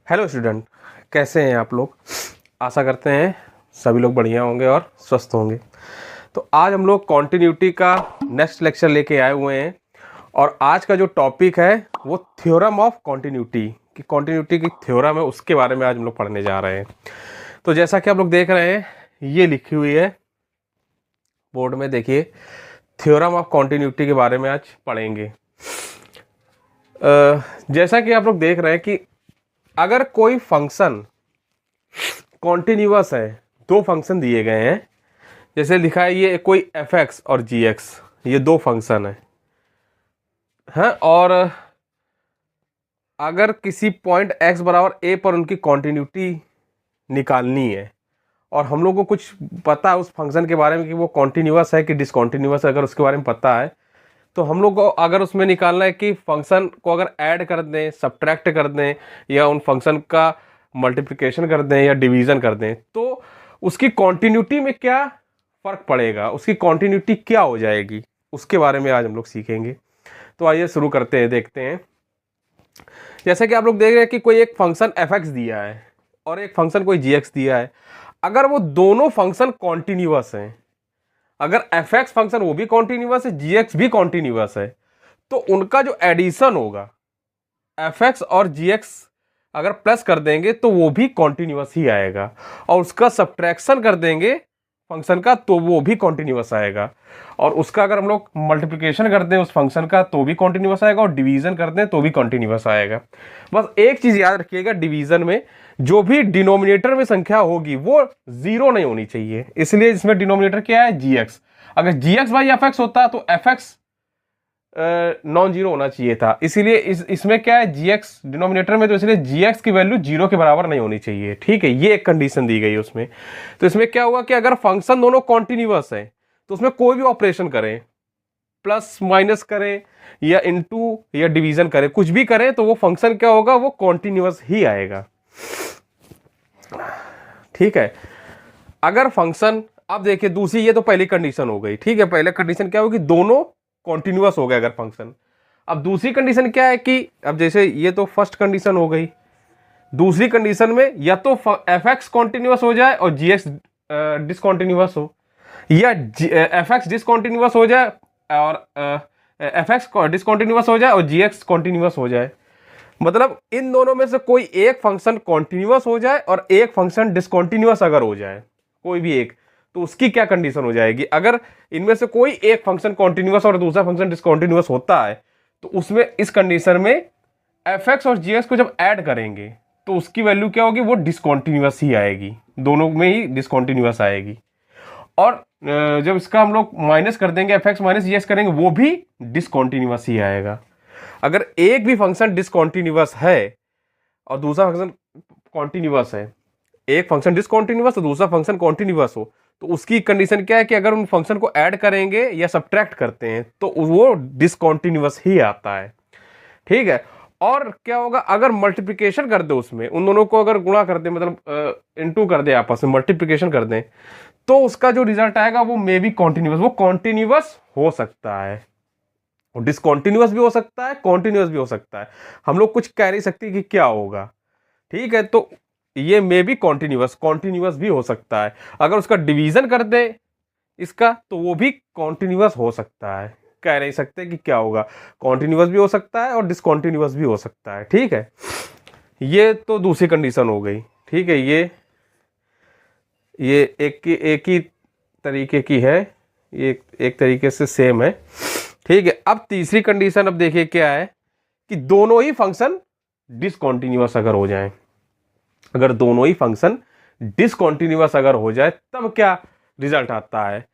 Hello student, कैसे हैं आप लोग। आशा करते हैं सभी लोग बढ़िया होंगे और स्वस्थ होंगे। तो आज हम लोग कॉन्टिन्यूटी का नेक्स्ट लेक्चर लेके आए हुए हैं और आज का जो टॉपिक है वो थ्योरम ऑफ कॉन्टिन्यूटी की थ्योरम है, उसके बारे में आज हम लोग पढ़ने जा रहे हैं। तो जैसा कि आप लोग देख रहे हैं, ये लिखी हुई है बोर्ड में, देखिए थ्योरम ऑफ कॉन्टिन्यूटी के बारे में आज पढ़ेंगे। जैसा कि आप लोग देख रहे हैं कि अगर कोई फंक्शन कॉन्टिन्यूअस है, दो फंक्शन दिए गए हैं, जैसे लिखा है ये कोई f(x) और g(x), ये दो फंक्शन है और अगर किसी पॉइंट x बराबर a पर उनकी कॉन्टिन्यूटी निकालनी है और हम लोग को कुछ पता है उस फंक्शन के बारे में कि वो कॉन्टिन्यूअस है कि डिसकॉन्टिन्यूअस है, अगर उसके बारे में पता है तो हम लोग को अगर उसमें निकालना है कि फंक्शन को अगर ऐड कर दें, सब्ट्रैक्ट कर दें या उन फंक्शन का मल्टीप्लिकेशन कर दें या डिवीज़न कर दें, तो उसकी कॉन्टिन्यूटी में क्या फ़र्क पड़ेगा, उसकी कॉन्टिन्यूटी क्या हो जाएगी, उसके बारे में आज हम लोग सीखेंगे। तो आइए शुरू करते हैं, देखते हैं। जैसे कि आप लोग देख रहे हैं कि कोई एक फंक्शन f(x) दिया है और एक फंक्शन कोई g(x) दिया है। अगर वो दोनों फंक्शन कॉन्टिन्यूअस हैं, अगर f(x) फंक्शन वो भी कॉन्टिन्यूअस है, g(x) भी कॉन्टिन्यूअस है, तो उनका जो एडिशन होगा f(x) और g(x) अगर प्लस कर देंगे तो वो भी कॉन्टिन्यूअस ही आएगा, और उसका सब्ट्रैक्शन कर देंगे फंक्शन का तो वो भी कॉन्टिन्यूअस आएगा, और उसका अगर हम लोग मल्टीप्लिकेशन कर दें उस फंक्शन का तो भी कॉन्टिन्यूअस आएगा, और डिवीजन कर दें तो भी कॉन्टिन्यूअस आएगा। बस एक चीज याद रखिएगा, डिवीजन में जो भी डिनोमिनेटर में संख्या होगी वो जीरो नहीं होनी चाहिए, इसलिए इसमें डिनोमिनेटर क्या है, g(x). अगर g(x) बाई f(x) होता तो f(x) नॉन जीरो होना चाहिए था, इसीलिए इसमें क्या है, g(x) डिनोमिनेटर में, तो इसलिए g(x) की वैल्यू जीरो के बराबर नहीं होनी चाहिए। ठीक है, ये एक कंडीशन दी गई है उसमें। तो इसमें क्या हुआ कि अगर फंक्शन दोनों कॉन्टिन्यूअस है तो उसमें कोई भी ऑपरेशन करें, प्लस माइनस करें या इनटू या डिवीजन करें, कुछ भी करें, तो वो फंक्शन क्या होगा, वो कॉन्टिन्यूअस ही आएगा। ठीक है, अगर फंक्शन, अब देखिए दूसरी, ये तो पहली कंडीशन हो गई। ठीक है, पहले कंडीशन क्या होगी, दोनों कॉन्टिन्यूअस हो गया अगर फंक्शन। अब दूसरी कंडीशन क्या है कि अब जैसे ये तो फर्स्ट कंडीशन हो गई, दूसरी कंडीशन में या तो f(x) कॉन्टिन्यूअस हो जाए और g(x) डिसकॉन्टिन्यूअस हो, या f(x) डिसकॉन्टिन्यूअस हो जाए और f(x) डिसकॉन्टिन्यूअस हो जाए और g(x) कॉन्टिन्यूअस हो जाए। मतलब इन दोनों में से कोई एक फंक्शन कॉन्टिन्यूअस हो जाए और एक फंक्शन डिसकॉन्टिन्यूअस अगर हो जाए, कोई भी एक, तो उसकी क्या कंडीशन हो जाएगी। अगर इनमें से कोई एक फंक्शन कॉन्टिन्यूअस और दूसरा फंक्शन डिसकॉन्टिन्यूअस होता है तो उसमें इस कंडीशन में f(x) और g(x) को जब ऐड करेंगे तो उसकी वैल्यू क्या होगी, वो डिसकॉन्टिन्यूअस ही आएगी, दोनों में ही डिसकॉन्टिन्यूअस आएगी। और जब इसका हम लोग माइनस कर देंगे, f(x) माइनस g(x) करेंगे, वो भी डिसकॉन्टिन्यूअस ही आएगा। अगर एक भी फंक्शन डिसकॉन्टिन्यूअस है और दूसरा फंक्शन कॉन्टिन्यूअस है, एक फंक्शन डिसकॉन्टिन्यूअस और दूसरा फंक्शन कॉन्टिन्यूअस हो, तो उसकी कंडीशन क्या है कि अगर उन फंक्शन को ऐड करेंगे या सब्ट्रैक्ट करते हैं तो वो डिसकॉन्टिन्यूअस ही आता है। ठीक है, और क्या होगा, अगर मल्टीप्लिकेशन कर दे उसमें, उन दोनों को अगर गुणा कर दे, मतलब इनटू कर दे, आपस में मल्टीप्लिकेशन कर दें, तो उसका जो रिजल्ट आएगा वो मे बी कॉन्टिन्यूअस, वो कॉन्टिन्यूअस हो सकता है, डिसकॉन्टिन्यूअस भी हो सकता है, कॉन्टिन्यूअस भी हो सकता है। हम लोग कुछ कह नहीं सकते कि क्या होगा। ठीक है, तो ये मे बी कॉन्टिन्यूअस भी हो सकता है। अगर उसका डिवीजन कर दे इसका तो वो भी कॉन्टिन्यूअस हो सकता है, कह नहीं सकते कि क्या होगा, कॉन्टिन्यूअस भी हो सकता है और डिसकॉन्टिन्यूअस भी हो सकता है। ठीक है, ये तो दूसरी कंडीशन हो गई। ठीक है, ये एक ही तरीके की है, ये एक तरीके से सेम है। ठीक है, अब तीसरी कंडीशन, अब देखिए क्या है कि दोनों ही फंक्शन डिसकॉन्टिन्यूअस अगर हो जाएं, अगर दोनों ही फंक्शन डिसकॉन्टिन्यूअस अगर हो जाए तब क्या रिजल्ट आता है।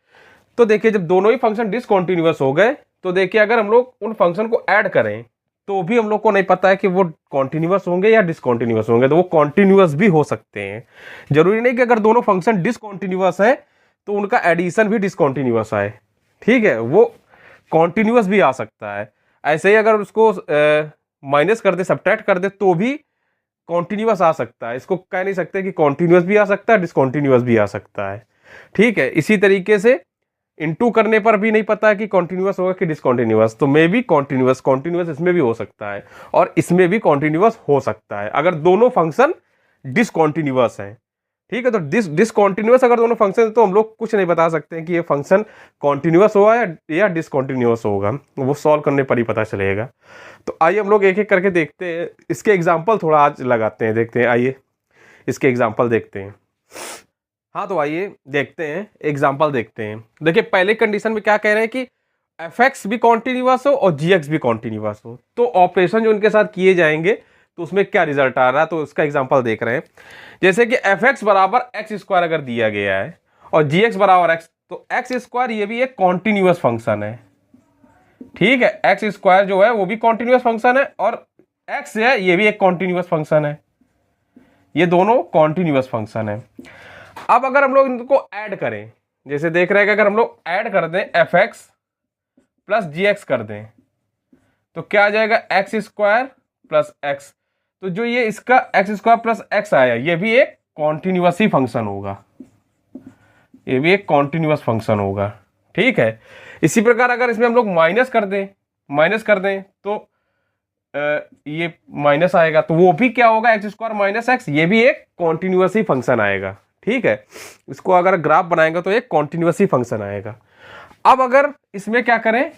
तो देखिए जब दोनों ही फंक्शन डिसकॉन्टिन्यूअस हो गए तो देखिए अगर हम लोग उन फंक्शन को ऐड करें तो भी हम लोग को नहीं पता है कि वो कॉन्टिन्यूअस होंगे या डिसकॉन्टिन्यूअस होंगे, तो वो कॉन्टिन्यूअस भी हो सकते हैं। जरूरी नहीं कि अगर दोनों फंक्शन डिसकॉन्टिन्यूअस है तो उनका एडिशन भी डिसकॉन्टिन्यूअस आए। ठीक है, वो कॉन्टिन्यूअस भी आ सकता है। ऐसे ही अगर उसको माइनस कर दे, सब्ट्रैक्ट कर दे, तो भी कॉन्टिन्यूअस आ सकता है। इसको कह नहीं सकते कि कॉन्टिन्यूअस भी आ सकता है, डिसकॉन्टिन्यूअस भी आ सकता है। ठीक है, इसी तरीके से इनटू करने पर भी नहीं पता है कि कॉन्टिन्यूअस होगा कि डिसकॉन्टिन्यूअस, तो मे भी कॉन्टिन्यूअस कॉन्टिन्यूअस इसमें भी हो सकता है और इसमें भी कॉन्टिन्यूअस हो सकता है अगर दोनों फंक्शन डिसकॉन्टिन्यूअस हैं। ठीक है, तो डिसकॉन्टिन्यूअस अगर दोनों फंक्शन तो हम लोग कुछ नहीं बता सकते हैं कि ये फंक्शन कॉन्टिन्यूअस होगा या डिसकॉन्टिन्यूअस होगा, वो सॉल्व करने पर ही पता चलेगा। तो आइए हम लोग एक एक करके देखते हैं, इसके एग्जाम्पल थोड़ा आज लगाते हैं, देखते हैं, आइए इसके एग्जाम्पल देखते हैं। हाँ तो आइए देखते हैं, एग्जाम्पल देखते हैं। देखिए पहले कंडीशन में क्या कह रहे हैं कि fx भी कॉन्टिन्यूअस हो और gx भी कॉन्टिन्यूअस हो, तो ऑपरेशन जो इनके साथ किए जाएंगे तो उसमें क्या रिजल्ट आ रहा है, तो उसका एग्जांपल देख रहे हैं। जैसे कि fx बराबर एक्स स्क्वायर अगर दिया गया है और gx बराबर x, तो एक्स स्क्वायर ये भी एक कॉन्टिन्यूअस फंक्शन है। ठीक है, एक्स स्क्वायर जो है वो भी कॉन्टिन्यूअस फंक्शन है और x है ये भी एक कॉन्टिन्यूअस फंक्शन है, ये दोनों कॉन्टिन्यूअस फंक्शन है। अब अगर हम लोग इनको ऐड करें, जैसे देख रहे हैं कि अगर हम लोग ऐड कर दें fx प्लस gx कर दें तो क्या आ जाएगा, एक्स स्क्वायर प्लस एक्स, तो जो ये इसका एक्स स्क्वायर प्लस एक्स आया ये भी एक कॉन्टिन्यूअस ही फंक्शन होगा, ये भी एक कॉन्टिन्यूअस फंक्शन होगा। ठीक है, इसी प्रकार अगर इसमें हम लोग माइनस कर दें तो ये माइनस आएगा, तो वो भी क्या होगा, एक्स स्क्वायर माइनस एक्स, ये भी एक कॉन्टिन्यूअस ही फंक्शन आएगा। ठीक है, इसको अगर ग्राफ बनाएंगे तो एक कॉन्टिन्यूअस ही फंक्शन आएगा। अब अगर इसमें क्या करें,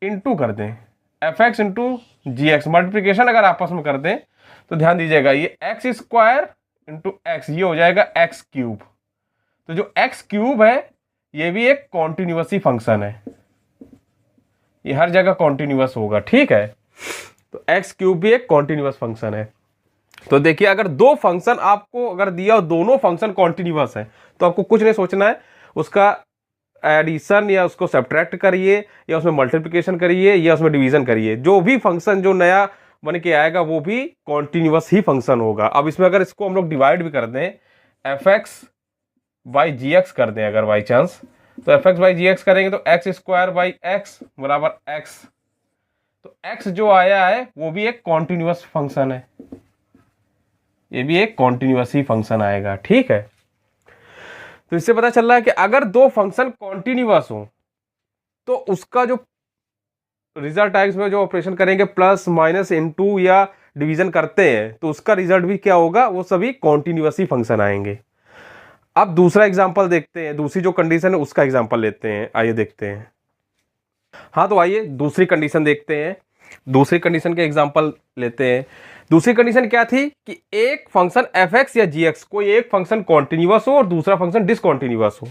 इनटू कर दें fx इंटू जी एक्स, मल्टीप्लीकेशन अगर आपस में कर दें तो ध्यान दीजिएगा ये एक्स स्क्वायर इंटू एक्स ये हो जाएगा एक्स क्यूब, तो जो एक्स क्यूब है ये भी एक कॉन्टिन्यूअस ही फंक्शन है, ये हर जगह कॉन्टिन्यूअस होगा। ठीक है, तो एक्स क्यूब भी एक कॉन्टिन्यूअस फंक्शन है। तो देखिए अगर दो फंक्शन आपको अगर दिया और दोनों फंक्शन कॉन्टिन्यूअस है तो आपको कुछ नहीं सोचना है, उसका एडिशन या उसको सब्ट्रैक्ट करिए या उसमें मल्टीप्लिकेशन करिए या उसमें डिवीजन करिए, जो भी फंक्शन जो नया बन के आएगा वो भी कॉन्टिन्यूअस ही फंक्शन होगा। अब इसमें अगर इसको हम लोग डिवाइड भी कर दें, F X by G X कर दें अगर बाई चांस, तो F X by G X करेंगे तो एक्स स्क्वायर बाई एक्स बराबर एक्स, तो एक्स जो आया है वो भी एक कॉन्टिन्यूअस फंक्शन है, ये भी एक कॉन्टिन्यूअस ही फंक्शन आएगा। ठीक है, तो इससे पता चल रहा है कि अगर दो फंक्शन कॉन्टिन्यूअस हो तो उसका जो रिजल्ट आएगा, इसमें जो ऑपरेशन करेंगे प्लस माइनस इनटू या डिवीजन करते हैं तो उसका रिजल्ट भी क्या होगा, वो सभी कॉन्टिन्यूअस ही फंक्शन आएंगे। अब दूसरा एग्जांपल देखते हैं, दूसरी जो कंडीशन है उसका एग्जांपल लेते हैं, आइए देखते हैं। हाँ तो आइए दूसरी कंडीशन देखते हैं, दूसरी कंडीशन के एग्जांपल लेते हैं। दूसरी कंडीशन क्या थी कि एक फंक्शन एफ एक्स या जी एक्स, कोई एक फंक्शन कॉन्टिन्यूअस हो और दूसरा फंक्शन डिसकॉन्टिन्यूअस हो,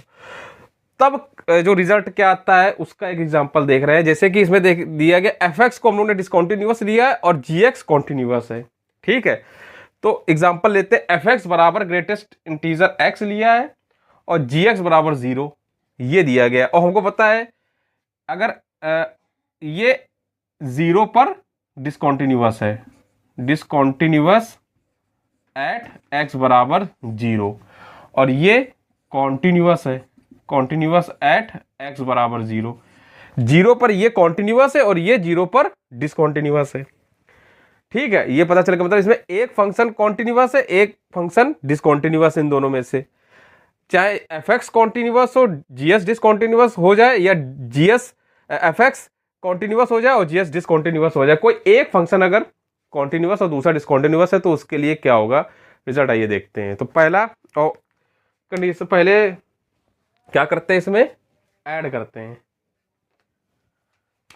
तब जो रिजल्ट क्या आता है उसका एक एग्जांपल देख रहे हैं। जैसे कि इसमें देख दिया गया एफ एक्स को हम लोगों ने डिसकॉन्टिन्यूअस लिया है और जी एक्स कॉन्टिन्यूअस है। ठीक है, तो एग्जांपल लेते हैं, एफ एक्स बराबर ग्रेटेस्ट इंटीजर एक्स लिया है और जी एक्स बराबर 0 ये दिया गया, और हमको पता है अगर ये 0 पर डिसकॉन्टिन्यूअस है, डिसकॉन्टिन्यूअस एट एक्स बराबर 0, और ये कॉन्टिन्यूअस है, कॉन्टिन्यूअस एट एक्स बराबर 0, 0 पर ये कॉन्टिन्यूअस है और ये 0 पर डिसकॉन्टिन्यूअस है। ठीक है, ये पता चलेगा, मतलब इसमें एक फंक्शन कॉन्टिन्यूअस है, एक फंक्शन डिसकॉन्टिन्यूअस, इन दोनों में से चाहे एफ एक्स कॉन्टिन्यूअस हो, जीएस डिसकॉन्टिन्यूअस हो जाए, या जीएस एफ एक्स कॉन्टिन्यूअस हो जाए और जीएस डिसकॉन्टिन्यूअस हो जाए, कोई एक फंक्शन अगर कॉन्टिन्यूअस और दूसरा डिसकॉन्टिन्यूअस है तो उसके लिए क्या होगा रिजल्ट, आइए देखते हैं। तो पहला और कंडीशन, पहले क्या करते हैं, इसमें ऐड करते हैं।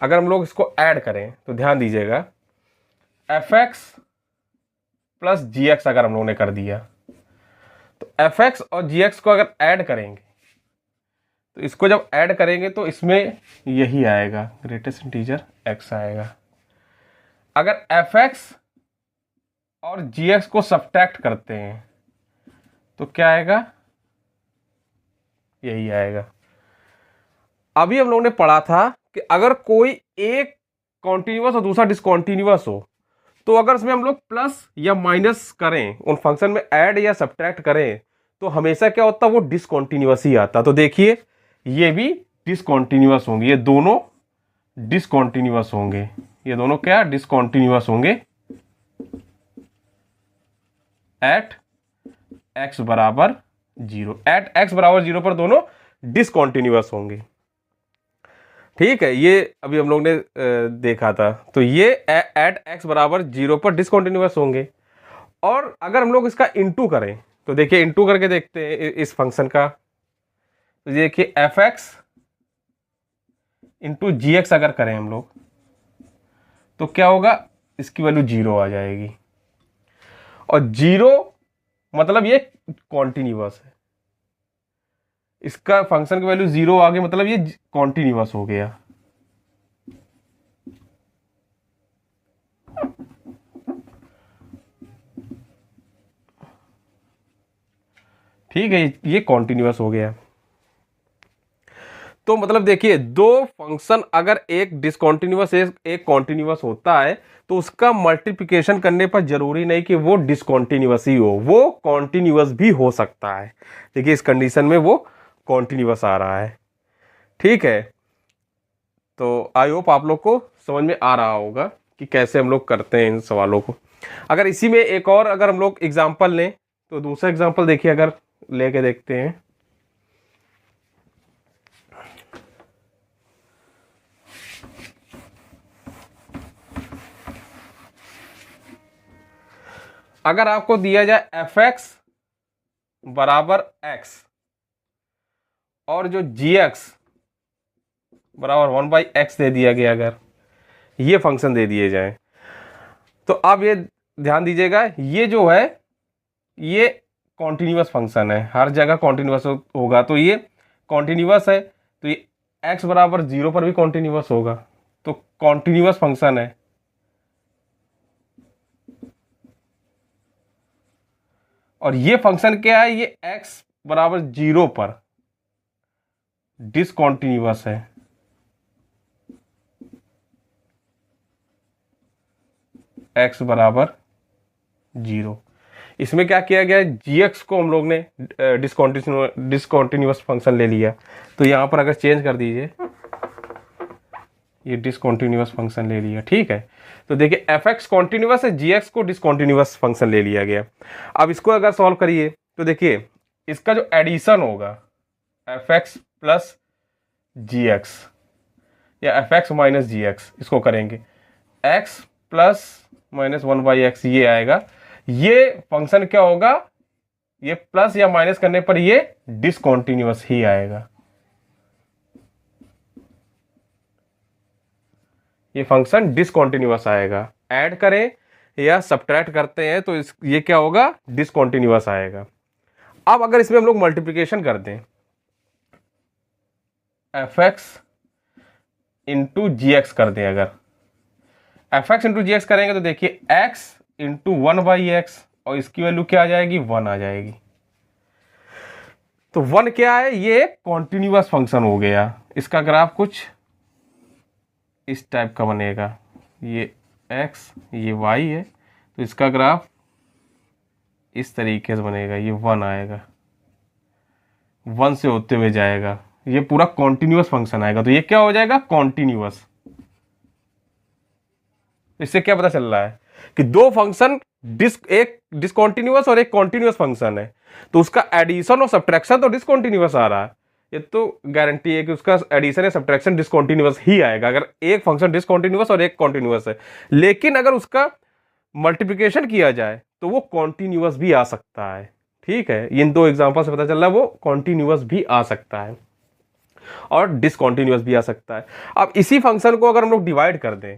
अगर हम लोग इसको ऐड करें तो ध्यान दीजिएगा, एफ एक्स प्लस जी एक्स अगर हम लोगों ने कर दिया तो एफ एक्स और जी एक्स को अगर ऐड करेंगे तो इसको जब ऐड करेंगे तो इसमें यही आएगा, ग्रेटेस्ट इंटीजर एक्स आएगा। अगर एफ एक्स और जी एक्स को सब्ट्रैक्ट करते हैं तो क्या आएगा, यही आएगा। अभी हम लोगों ने पढ़ा था कि अगर कोई एक कॉन्टिन्यूअस और दूसरा डिसकॉन्टिन्यूअस हो तो अगर इसमें हम लोग प्लस या माइनस करें, उन फंक्शन में ऐड या सब्ट्रैक्ट करें, तो हमेशा क्या होता है, वो डिसकॉन्टिन्यूअस ही आता। तो देखिए ये भी डिसकॉन्टिन्यूअस होंगे, ये दोनों डिसकॉन्टिन्यूअस होंगे, ये दोनों क्या डिसकॉन्टिन्यूअस होंगे एट एक्स बराबर 0, एट एक्स बराबर 0 पर दोनों डिसकॉन्टिन्यूअस होंगे। ठीक है, ये अभी हम लोग ने देखा था। तो ये एट एक्स बराबर 0 पर डिसकॉन्टिन्यूअस होंगे। और अगर हम लोग इसका इंटू करें तो देखिए, इंटू करके देखते हैं इस फंक्शन का। तो देखिए एफ एक्स इंटू जी एक्स अगर करें हम लोग तो क्या होगा, इसकी वैल्यू 0 आ जाएगी। और 0 मतलब ये कॉन्टिन्यूअस है, इसका फंक्शन की वैल्यू 0 आ गई मतलब ये कॉन्टिन्यूअस हो गया। ठीक है, ये कॉन्टिन्यूअस हो गया। तो मतलब देखिए, दो फंक्शन अगर एक डिसकॉन्टिन्यूअस एक कॉन्टिन्यूअस होता है तो उसका मल्टीप्लिकेशन करने पर जरूरी नहीं कि वो डिसकॉन्टिन्यूअस ही हो, वो कॉन्टिन्यूअस भी हो सकता है। देखिए इस कंडीशन में वो कॉन्टिन्यूअस आ रहा है। ठीक है, तो आई होप आप लोग को समझ में आ रहा होगा कि कैसे हम लोग करते हैं इन सवालों को। अगर इसी में एक और अगर हम लोग एग्जाम्पल लें तो दूसरा एग्जाम्पल देखिए, अगर लेके देखते हैं। अगर आपको दिया जाए एफ एक्स बराबर एक्स और जो जी एक्स बराबर 1/x दे दिया गया, अगर ये फंक्शन दे दिए जाए तो आप ये ध्यान दीजिएगा, ये जो है ये कॉन्टिन्यूअस फंक्शन है, हर जगह कॉन्टिन्यूअस होगा। तो ये कॉन्टिन्यूअस है तो ये x बराबर 0 पर भी कॉन्टिन्यूअस होगा, तो कॉन्टिन्यूअस फंक्शन है। और ये फंक्शन क्या है, ये x बराबर 0 पर डिसकॉन्टिन्यूअस है। x बराबर 0, इसमें क्या किया गया है, gx को हम लोग ने डिसकॉन्टिन्यूअस फंक्शन ले लिया। तो यहां पर अगर चेंज कर दीजिए, ये डिसकॉन्टिन्यूअस फंक्शन ले लिया। ठीक है, तो देखिए एफ एक्स कॉन्टिन्यूअस है, जी एक्स को डिसकॉन्टिन्यूअस फंक्शन ले लिया गया। अब इसको अगर सॉल्व करिए तो देखिए इसका जो एडिशन होगा एफ एक्स प्लस जी एक्स या एफ एक्स माइनस जी एक्स, इसको करेंगे एक्स प्लस माइनस 1/x ये आएगा। ये फंक्शन क्या होगा, ये प्लस या माइनस करने पर ये डिसकॉन्टिन्यूअस ही आएगा। ये फंक्शन डिसकॉन्टिन्यूअस आएगा। ऐड करें या सब्ट्रैक्ट करते हैं तो ये क्या होगा, डिसकॉन्टिन्यूअस आएगा। अब अगर इसमें हम लोग मल्टीप्लिकेशन कर दें, एफ एक्स इंटू जी एक्स कर दें, अगर एफ एक्स इंटू जी एक्स करेंगे तो देखिए एक्स इंटू 1/x और इसकी वैल्यू क्या आ जाएगी, 1 आ जाएगी। तो 1 क्या है, ये कॉन्टिन्यूअस फंक्शन हो गया। इसका ग्राफ कुछ इस टाइप का बनेगा, ये x ये y है, तो इसका ग्राफ इस तरीके से बनेगा, ये 1 आएगा, 1 से होते हुए जाएगा, ये पूरा कॉन्टिन्यूअस फंक्शन आएगा। तो ये क्या हो जाएगा, कॉन्टिन्यूअस। इससे क्या पता चल रहा है कि दो फंक्शन एक डिसकॉन्टिन्यूअस और एक कॉन्टिन्यूअस फंक्शन है, तो उसका एडिशन और सब्ट्रैक्शन तो डिसकॉन्टिन्यूअस आ रहा है। ये तो गारंटी है कि उसका एडिशन या सब्ट्रैक्शन डिसकॉन्टिन्यूअस ही आएगा अगर एक फंक्शन डिसकॉन्टिन्यूअस और एक कॉन्टिन्यूअस है। लेकिन अगर उसका मल्टीप्लिकेशन किया जाए तो वो कॉन्टिन्यूअस भी आ सकता है। ठीक है, इन दो एग्जांपल से पता चल रहा है वो कॉन्टिन्यूअस भी आ सकता है और डिसकॉन्टिन्यूअस भी आ सकता है। अब इसी फंक्शन को अगर हम लोग डिवाइड कर दें,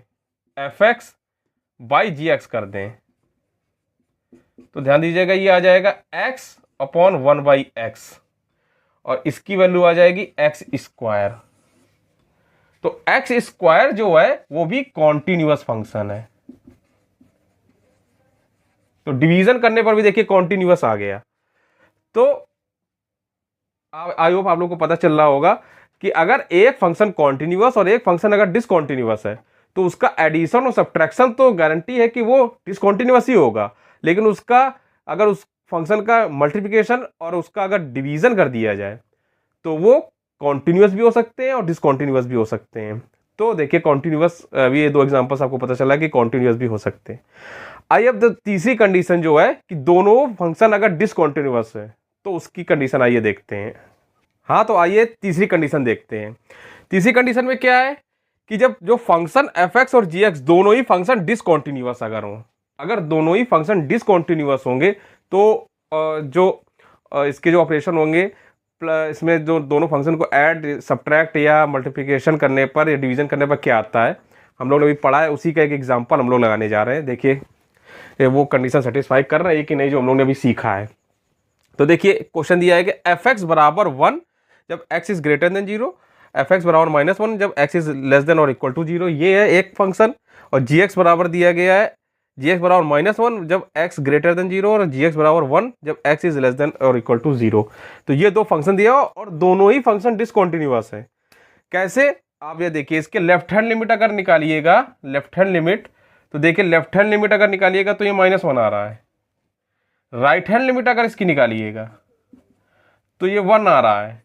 F X by G X कर दें, तो ध्यान दीजिएगा ये आ जाएगा x अपॉन 1/x और इसकी वैल्यू आ जाएगी एक्स स्क्वायर। तो एक्स स्क्वायर जो है वो भी कॉन्टिन्यूअस फंक्शन है, तो डिवीजन करने पर भी देखिए कॉन्टिन्यूअस आ गया। तो आई होप आप लोगों को पता चल रहा होगा कि अगर एक फंक्शन कॉन्टिन्यूअस और एक फंक्शन अगर डिसकॉन्टिन्यूअस है तो उसका एडिशन और सब्ट्रैक्शन तो गारंटी है कि वो डिसकॉन्टिन्यूअस ही होगा, लेकिन उसका अगर उस फंक्शन का मल्टीप्लिकेशन और उसका अगर डिवीजन कर दिया जाए तो वो कॉन्टिन्यूअस भी हो सकते हैं और डिसकॉन्टिन्यूअस भी हो सकते हैं। तो देखिए कॉन्टिन्यूअस, अभी ये दो एग्जांपल्स आपको पता चला कि कॉन्टिन्यूअस भी हो सकते हैं। आई अब तीसरी कंडीशन जो है कि दोनों फंक्शन अगर डिसकॉन्टिन्यूअस है तो उसकी कंडीशन आइए देखते हैं। हाँ, तो आइए तीसरी कंडीशन देखते हैं। तीसरी कंडीशन में क्या है कि जब जो फंक्शन एफ एक्स और जी एक्स दोनों ही फंक्शन डिसकॉन्टिन्यूअस अगर हों, अगर दोनों ही फंक्शन डिसकॉन्टिन्यूअस होंगे तो इसके जो ऑपरेशन होंगे इसमें जो दोनों फंक्शन को ऐड सब्ट्रैक्ट या मल्टीप्लिकेशन करने पर या डिवीजन करने पर क्या आता है, हम लोग ने अभी पढ़ा है, उसी का एक एग्जांपल हम लोग लगाने जा रहे हैं। देखिए वो कंडीशन सेटिस्फाई कर रहा है कि नहीं जो हम लोग ने अभी सीखा है। तो देखिए क्वेश्चन दिया है कि एफ एक्स बराबर 1 जब x is greater than 0, F x बराबर -1 जब x इज लेस देन और इक्वल टू 0, ये है एक फंक्शन। और जी एक्स बराबर दिया गया है जी एक्स बराबर -1 जब x ग्रेटर देन 0 और जी एक्स बराबर 1 जब x इज लेस देन और इक्वल टू 0। तो ये दो फंक्शन दिया और दोनों ही फंक्शन डिसकॉन्टिन्यूअस है। कैसे, आप ये देखिए, इसके लेफ्ट हैंड लिमिट अगर निकालिएगा, लेफ्ट हैंड लिमिट, तो देखिए लेफ्ट हैंड लिमिट अगर निकालिएगा तो ये -1 आ रहा है। राइट हैंड लिमिट अगर इसकी निकालिएगा तो ये 1 आ रहा है।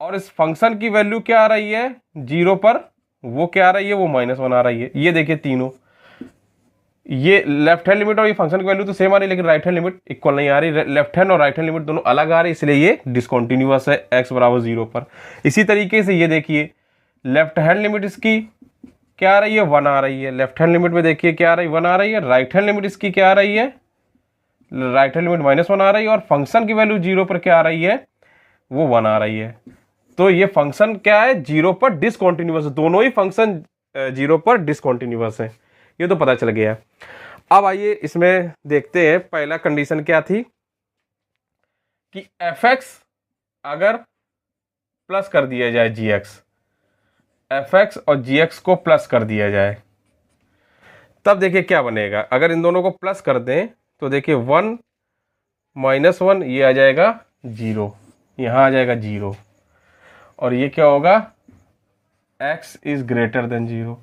और इस फंक्शन की वैल्यू क्या आ रही है 0 पर, वो क्या आ रही है, वो -1 आ रही है। ये देखिए तीनों, ये लेफ्ट हैंड लिमिट और ये फंक्शन की वैल्यू तो सेम आ रही है, लेकिन राइट हैंड लिमिट इक्वल नहीं आ रही। लेफ्ट हैंड और राइट हैंड लिमिट दोनों अलग आ रही है, इसलिए ये डिसकॉन्टिन्यूअस है x बराबर 0 पर। इसी तरीके से ये देखिए लेफ्ट हैंड लिमिट इसकी क्या आ रही है, 1 आ रही है। लेफ्ट हैंड लिमिट में देखिए क्या आ रही है, 1 आ रही है। राइट हैंड लिमिट इसकी क्या आ रही है, राइट हैंड लिमिट -1 आ रही है। और फंक्शन की वैल्यू 0 पर क्या आ रही है, वो 1 आ रही है। तो ये फंक्शन क्या है, 0 पर डिसकॉन्टिन्यूअस है। दोनों ही फंक्शन 0 पर डिसकॉन्टिन्यूअस है, ये तो पता चल गया। अब आइए इसमें देखते हैं पहला कंडीशन क्या थी कि एफ एक्स अगर प्लस कर दिया जाए जी एक्स, एफ एक्स और जी एक्स को प्लस कर दिया जाए, तब देखिए क्या बनेगा। अगर इन दोनों को प्लस कर दें तो देखिए 1 -1 ये आ जाएगा 0, यहाँ आ जाएगा 0। और ये क्या होगा, x इज ग्रेटर देन 0।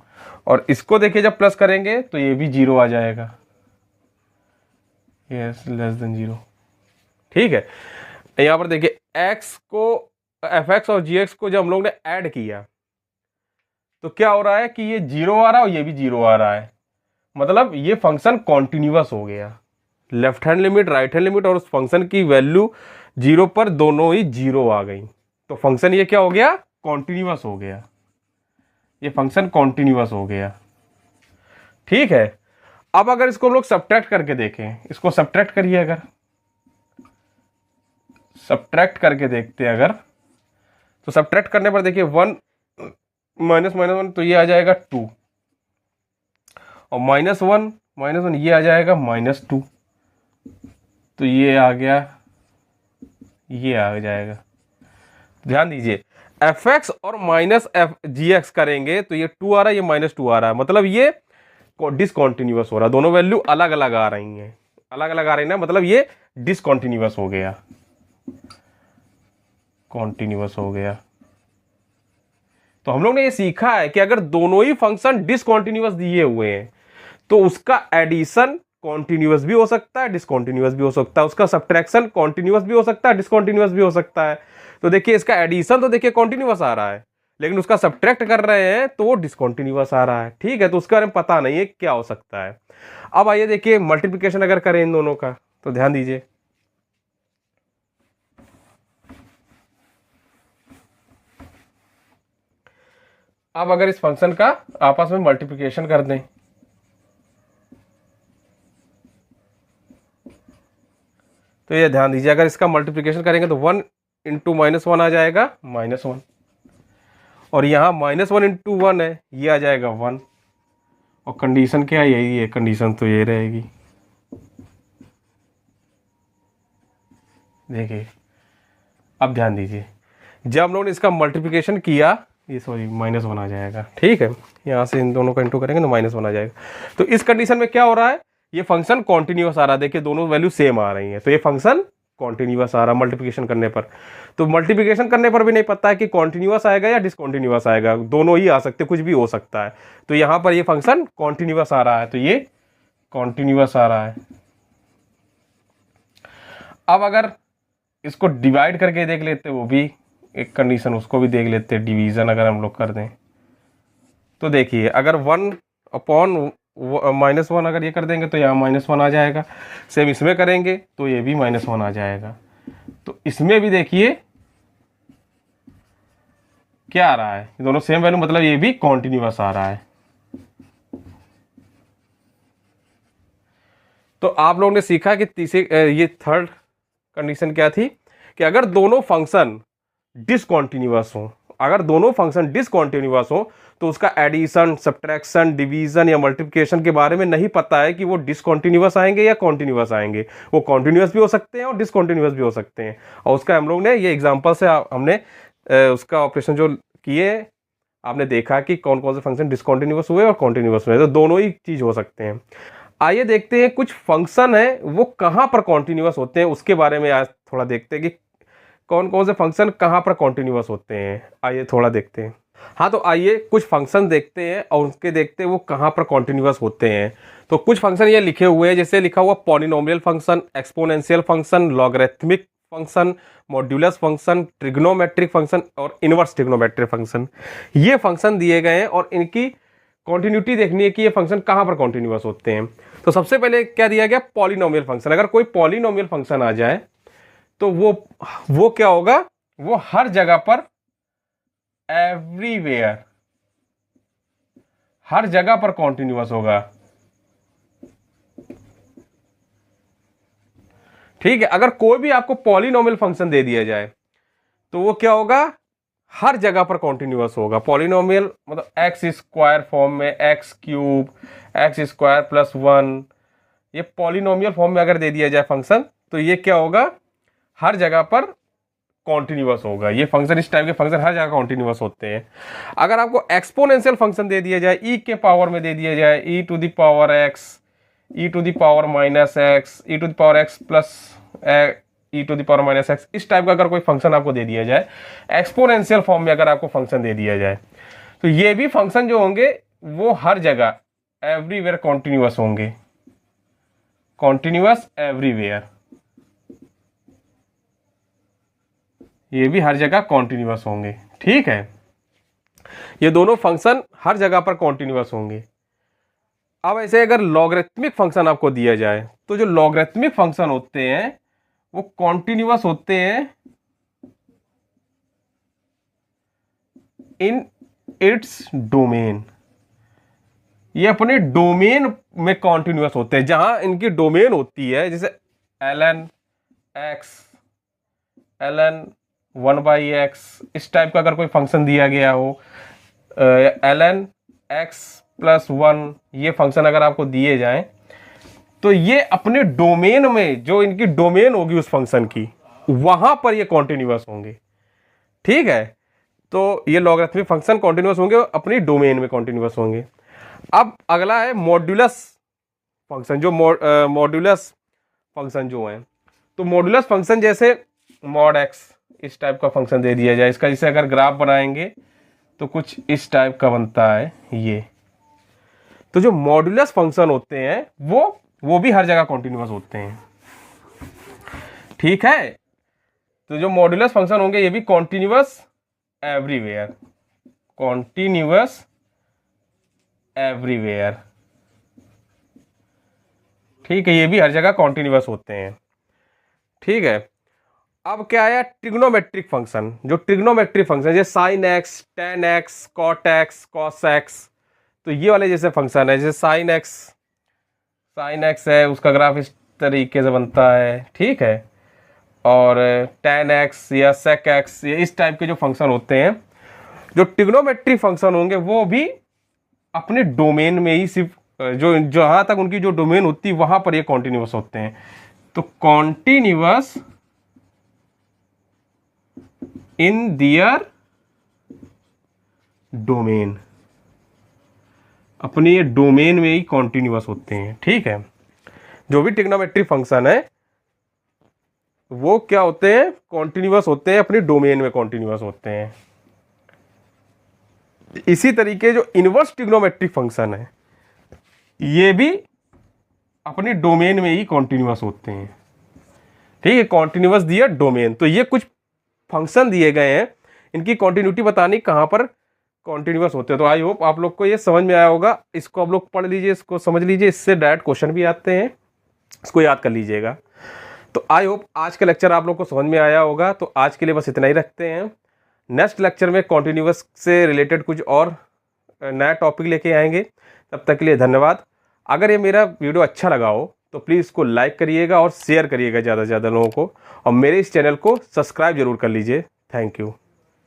और इसको देखिए जब प्लस करेंगे तो ये भी 0 आ जाएगा, यस लेस देन 0। ठीक है, यहाँ पर देखिए x को, एफ एक्स और जी एक्स को जब हम लोग ने ऐड किया तो क्या हो रहा है कि ये 0 आ रहा है और ये भी 0 आ रहा है। मतलब ये फंक्शन कॉन्टिन्यूअस हो गया। Left hand limit, right hand limit और उस फंक्शन की वैल्यू 0 पर दोनों ही 0 आ गई। तो फंक्शन ये क्या हो गया, कॉन्टिन्यूअस हो गया। ये फंक्शन कॉन्टिन्यूअस हो गया। ठीक है, अब अगर इसको हम लोग सब्ट्रैक्ट करके देखें, इसको सब्ट्रैक्ट करिए, अगर सब्ट्रैक्ट करके देखते हैं अगर, तो सब्ट्रैक्ट करने पर देखिए 1 -1 तो ये आ जाएगा 2, और -1 ये आ जाएगा -2, तो ये आ गया, ये आ जाएगा। ध्यान दीजिए एफ एक्स और -जी एक्स करेंगे तो ये 2 आ रहा है, ये -2 आ रहा है। मतलब ये डिसकॉन्टिन्यूअस हो रहा है, दोनों वैल्यू अलग अलग आ रही हैं, अलग अलग आ रही ना, मतलब ये डिसकॉन्टिन्यूअस हो गया, कॉन्टिन्यूअस हो गया। तो हम लोग ने ये सीखा है कि अगर दोनों ही फंक्शन डिसकॉन्टिन्यूअस दिए हुए हैं तो उसका एडिशन कॉन्टिन्यूअस भी हो सकता है, डिसकॉन्टिन्यूअस भी हो सकता है, उसका सब्ट्रैक्शन कॉन्टिन्यूअस भी हो सकता है, डिसकॉन्टिन्यूअस भी हो सकता है। तो देखिए इसका एडिशन तो देखिए कॉन्टिन्यूअस आ रहा है, लेकिन उसका सब्ट्रैक्ट कर रहे हैं तो वो डिसकॉन्टिन्यूअस आ रहा है। ठीक है, तो उसके बारे में पता नहीं है क्या हो सकता है। अब आइए देखिए मल्टीप्लिकेशन अगर करें इन दोनों का, तो ध्यान दीजिए, अब अगर इस फंक्शन का आपस में मल्टीप्लिकेशन कर दें तो ये ध्यान दीजिए, अगर इसका मल्टीप्लिकेशन करेंगे तो 1 × -1 आ जाएगा -1, और यहाँ -1 × 1 है, ये आ जाएगा 1। और कंडीशन क्या है, यही है कंडीशन, तो ये रहेगी। देखिए अब ध्यान दीजिए, जब हम लोगों ने इसका मल्टीप्लिकेशन किया, ये सॉरी -1 आ जाएगा। ठीक है, यहाँ से इन दोनों का इंटू करेंगे तो -1 आ जाएगा। तो इस कंडीशन में क्या हो रहा है, ये फंक्शन कॉन्टिन्यूअस आ रहा है। देखिए दोनों वैल्यू सेम आ रही हैं, तो ये फंक्शन कॉन्टिन्यूअस आ रहा है मल्टीप्लिकेशन करने पर। तो मल्टीप्लिकेशन करने पर भी नहीं पता है कि कॉन्टिन्यूअस आएगा या डिसकॉन्टिन्यूअस आएगा, दोनों ही आ सकते, कुछ भी हो सकता है। तो यहाँ पर ये फंक्शन कॉन्टिन्यूअस आ रहा है, तो ये कॉन्टिन्यूअस आ रहा है। अब अगर इसको डिवाइड करके देख लेते, वो भी एक कंडीशन, उसको भी देख लेते हैं। डिवीजन अगर हम लोग कर दें तो देखिए, अगर 1/-1 अगर ये कर देंगे तो यहाँ -1 आ जाएगा। सेम इसमें करेंगे तो ये भी -1 आ जाएगा। तो इसमें भी देखिए क्या आ रहा है, दोनों सेम वैल्यू, मतलब ये भी कॉन्टिन्यूअस आ रहा है। तो आप लोगों ने सीखा कि तीसरे ये थर्ड कंडीशन क्या थी कि अगर दोनों फंक्शन डिसकॉन्टिन्यूअस हो, अगर दोनों फंक्शन डिसकॉन्टिन्यूअस हो तो उसका एडिशन, सब्ट्रैक्शन, डिवीजन या मल्टीप्लिकेशन के बारे में नहीं पता है कि वो डिसकॉन्टिन्यूअस आएंगे या कॉन्टिन्यूअस आएंगे। वो कॉन्टिन्यूअस भी हो सकते हैं और डिसकॉन्टिन्यूअस भी हो सकते हैं। और उसका हम लोग ने ये एग्जांपल से हमने उसका ऑपरेशन जो किए, आपने देखा कि कौन कौन से फंक्शन डिसकॉन्टिन्यूअस हुए और कॉन्टिन्यूअस हुए, तो दोनों ही चीज हो सकते हैं। आइए देखते हैं कुछ फंक्शन है वो कहां पर कॉन्टिन्यूअस होते हैं, उसके बारे में आज थोड़ा देखते हैं कि कौन कौन से फंक्शन कहां पर कॉन्टिन्यूअस होते हैं। आइए थोड़ा देखते हैं। हाँ, तो आइए कुछ फंक्शन देखते हैं और उसके देखते हैं वो कहां पर कॉन्टिन्यूअस होते हैं। तो कुछ फंक्शन ये लिखे हुए हैं, जैसे लिखा हुआ polynomial function, exponential function, logarithmic function, modulus function, trigonometric function और इनवर्स ट्रिग्नोमेट्रिक फंक्शन। ये फंक्शन दिए गए हैं और इनकी कॉन्टिन्यूटी देखनी है कि ये फंक्शन कहां पर कॉन्टिन्यूअस होते हैं। तो सबसे पहले क्या दिया गया, पॉलिनोमियल फंक्शन। अगर कोई पॉलिनोमियल फंक्शन आ जाए तो वो क्या होगा, वो हर जगह पर, एवरीवेयर, हर जगह पर कॉन्टिन्यूअस होगा। ठीक है, अगर कोई भी आपको पॉलिनोमियल फंक्शन दे दिया जाए तो वो क्या होगा, हर जगह पर कॉन्टिन्यूअस होगा। पॉलिनोमियल मतलब एक्स स्क्वायर फॉर्म में, x cube, x square plus 1, ये पॉलिनोमियल फॉर्म में अगर दे दिया जाए फंक्शन तो ये क्या होगा, हर जगह पर कॉन्टिन्यूअस होगा। ये फंक्शन, इस टाइप के फंक्शन हर जगह कॉन्टिन्यूअस होते हैं। अगर आपको एक्सपोनेंशियल फंक्शन दे दिया जाए, ई के पावर में दे दिया जाए, e to the power x, e to the power minus x, e to the power x plus e to the power minus x, इस टाइप का अगर कोई फंक्शन आपको दे दिया जाए, एक्सपोनेंशियल फॉर्म में अगर आपको फंक्शन दे दिया जाए, तो ये भी फंक्शन जो होंगे वो हर जगह एवरीवेयर कॉन्टिन्यूअस होंगे, कॉन्टिन्यूअस एवरीवेयर, ये भी हर जगह कॉन्टिन्यूअस होंगे। ठीक है, ये दोनों फंक्शन हर जगह पर कॉन्टिन्यूअस होंगे। अब ऐसे अगर लॉगरिथमिक फंक्शन आपको दिया जाए तो जो लॉगरिथमिक फंक्शन होते हैं वो कॉन्टिन्यूअस होते हैं इन इट्स डोमेन। ये अपने डोमेन में कॉन्टिन्यूअस होते हैं, जहां इनकी डोमेन होती है, जैसे ln x, ln 1/x, इस टाइप का अगर कोई फंक्शन दिया गया हो, ln x प्लस 1, ये फंक्शन अगर आपको दिए जाएं तो ये अपने डोमेन में, जो इनकी डोमेन होगी उस फंक्शन की, वहां पर ये कॉन्टिन्यूअस होंगे। ठीक है, तो ये लॉगरिथमिक फंक्शन कॉन्टिन्यूअस होंगे, अपनी डोमेन में कॉन्टिन्यूअस होंगे। अब अगला है मॉड्यूलस फंक्शन, जो मॉड्यूलस फंक्शन जो है, तो मॉड्यूलस फंक्शन जैसे मॉड एक्स, इस टाइप का फंक्शन दे दिया जाए, इसका जैसे अगर ग्राफ बनाएंगे तो कुछ इस टाइप का बनता है ये। तो जो मॉड्यूलस फंक्शन होते हैं वो भी हर जगह कॉन्टिन्यूअस होते हैं। ठीक है, तो जो मॉड्यूलस फंक्शन होंगे ये भी कॉन्टिन्यूअस एवरीवेयर, कॉन्टिन्यूअस एवरीवेयर। ठीक है, ये भी हर जगह कॉन्टिन्यूअस होते हैं। ठीक है, अब क्या आया, ट्रिग्नोमेट्रिक फंक्शन। जो ट्रिग्नोमेट्रिक फंक्शन जैसे sine X, tan X, cot X, cos X, तो ये वाले जैसे फंक्शन है, जैसे साइन एक्स है, उसका ग्राफ इस तरीके से बनता है। ठीक है, और टेन एक्स या सेक एक्स, ये इस टाइप के जो फंक्शन होते हैं, जो ट्रिग्नोमेट्रिक फंक्शन होंगे वो भी अपने डोमेन में ही, सिर्फ जो जहां तक उनकी जो डोमेन होती है वहां पर ये कॉन्टिन्यूअस होते हैं। तो कॉन्टिन्यूअस इन दियर डोमेन, अपने ये डोमेन में ही कॉन्टिन्यूअस होते हैं। ठीक है, जो भी ट्रिग्नोमेट्रिक फंक्शन है वो क्या होते हैं, कॉन्टिन्यूअस होते हैं, अपनी डोमेन में कॉन्टिन्यूअस होते हैं। इसी तरीके जो इनवर्स ट्रिग्नोमेट्रिक फंक्शन है ये भी अपनी डोमेन में ही कॉन्टिन्यूअस होते हैं। ठीक है, कॉन्टिन्यूअस दिया डोमेन। तो ये कुछ फंक्शन दिए गए हैं, इनकी कॉन्टिन्यूटी बतानी कहां पर कॉन्टिन्यूअस होते हैं। तो आई होप आप लोग को ये समझ में आया होगा। इसको आप लोग पढ़ लीजिए, इसको समझ लीजिए, इससे डायरेक्ट क्वेश्चन भी आते हैं, इसको याद कर लीजिएगा। तो आई होप आज का लेक्चर आप लोग को समझ में आया होगा। तो आज के लिए बस इतना ही रखते हैं। नेक्स्ट लेक्चर में कॉन्टिन्यूअस से रिलेटेड कुछ और नया टॉपिक लेके आएंगे। तब तक के लिए धन्यवाद। अगर ये मेरा वीडियो अच्छा लगा हो तो प्लीज़ इसको लाइक करिएगा और शेयर करिएगा ज़्यादा से ज़्यादा लोगों को, और मेरे इस चैनल को सब्सक्राइब जरूर कर लीजिए। Thank you.